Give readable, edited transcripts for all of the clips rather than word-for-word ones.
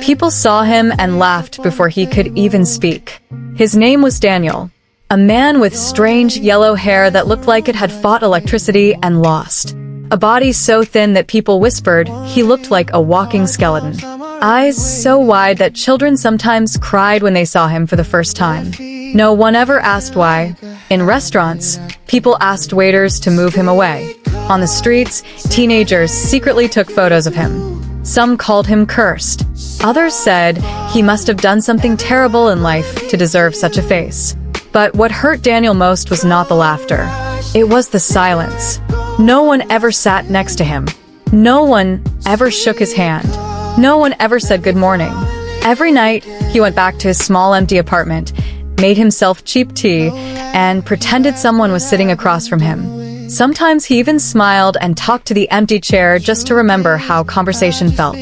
People saw him and laughed before he could even speak. His name was Daniel, a man with strange yellow hair that looked like it had fought electricity and lost. A body so thin that people whispered he looked like a walking skeleton. Eyes so wide that children sometimes cried when they saw him for the first time. No one ever asked why. In restaurants, people asked waiters to move him away. On the streets, teenagers secretly took photos of him. Some called him cursed. Others said he must have done something terrible in life to deserve such a face. But what hurt Daniel most was not the laughter. It was the silence. No one ever sat next to him. No one ever shook his hand. No one ever said good morning. Every night, he went back to his small empty apartment, made himself cheap tea, and pretended someone was sitting across from him. Sometimes he even smiled and talked to the empty chair just to remember how conversation felt.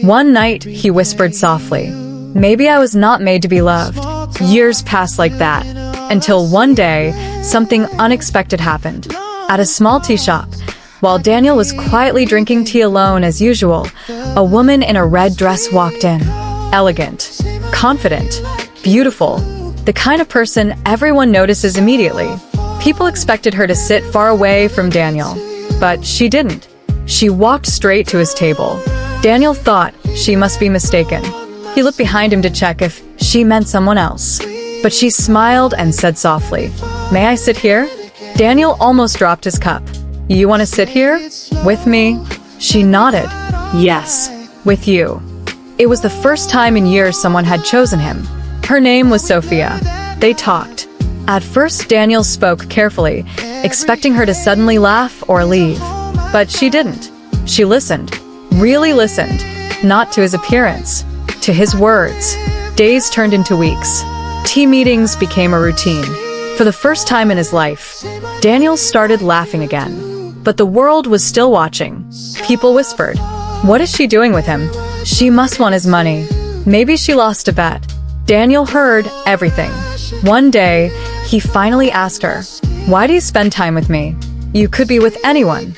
One night, he whispered softly, "Maybe I was not made to be loved." Years passed like that, until one day, something unexpected happened. At a small tea shop, while Daniel was quietly drinking tea alone as usual, a woman in a red dress walked in. Elegant, confident, beautiful, the kind of person everyone notices immediately. People expected her to sit far away from Daniel, but she didn't. She walked straight to his table. Daniel thought she must be mistaken. He looked behind him to check if she meant someone else. But she smiled and said softly, "May I sit here?" Daniel almost dropped his cup. "You want to sit here? With me?" She nodded. "Yes, with you." It was the first time in years someone had chosen him. Her name was Sophia. They talked. At first, Daniel spoke carefully, expecting her to suddenly laugh or leave. But she didn't. She listened. Really listened. Not to his appearance. To his words. Days turned into weeks. Tea meetings became a routine. For the first time in his life, Daniel started laughing again. But the world was still watching. People whispered, "What is she doing with him? She must want his money. Maybe she lost a bet." Daniel heard everything. One day, he finally asked her, "Why do you spend time with me? You could be with anyone."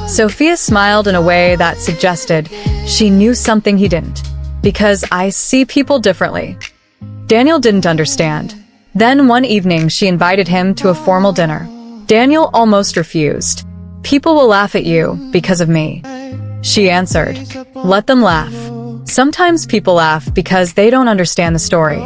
Sophia smiled in a way that suggested she knew something he didn't. "Because I see people differently." Daniel didn't understand. Then one evening, she invited him to a formal dinner. Daniel almost refused. "People will laugh at you because of me." She answered, "Let them laugh." Sometimes people laugh because they don't understand the story.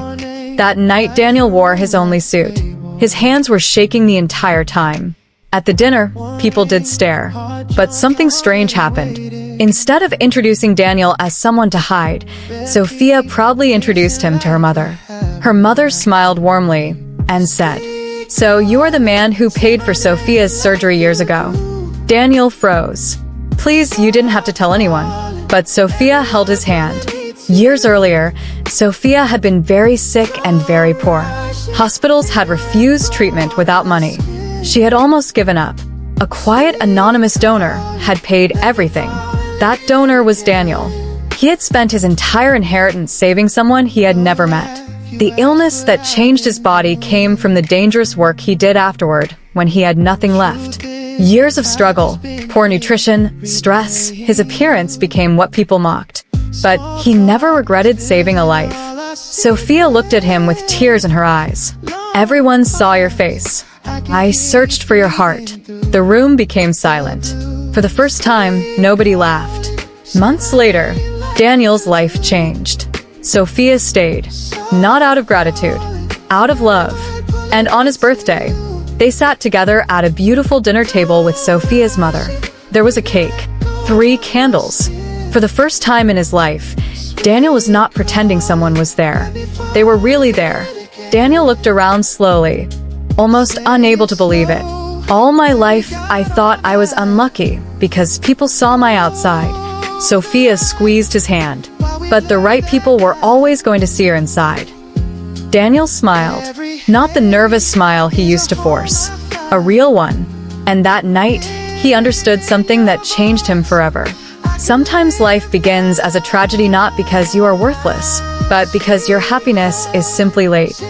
That night, Daniel wore his only suit. His hands were shaking the entire time. At the dinner, people did stare. But something strange happened. Instead of introducing Daniel as someone to hide, Sophia proudly introduced him to her mother. Her mother smiled warmly and said, "So you are the man who paid for Sophia's surgery years ago?" Daniel froze. "Please, you didn't have to tell anyone." But Sophia held his hand. Years earlier, Sophia had been very sick and very poor. Hospitals had refused treatment without money. She had almost given up. A quiet, anonymous donor had paid everything. That donor was Daniel. He had spent his entire inheritance saving someone he had never met. The illness that changed his body came from the dangerous work he did afterward, when he had nothing left. Years of struggle, poor nutrition, stress, his appearance became what people mocked. But he never regretted saving a life. Sophia looked at him with tears in her eyes. "Everyone saw your face. I searched for your heart." The room became silent. For the first time, nobody laughed. Months later, Daniel's life changed. Sophia stayed, not out of gratitude, out of love. And on his birthday, they sat together at a beautiful dinner table with Sophia's mother. There was a cake, 3 candles. For the first time in his life, Daniel was not pretending someone was there. They were really there. Daniel looked around slowly, almost unable to believe it. "All my life, I thought I was unlucky because people saw my outside." Sophia squeezed his hand. But the right people were always going to see her inside. Daniel smiled, not the nervous smile he used to force, a real one. And that night, he understood something that changed him forever. Sometimes life begins as a tragedy not because you are worthless, but because your happiness is simply late.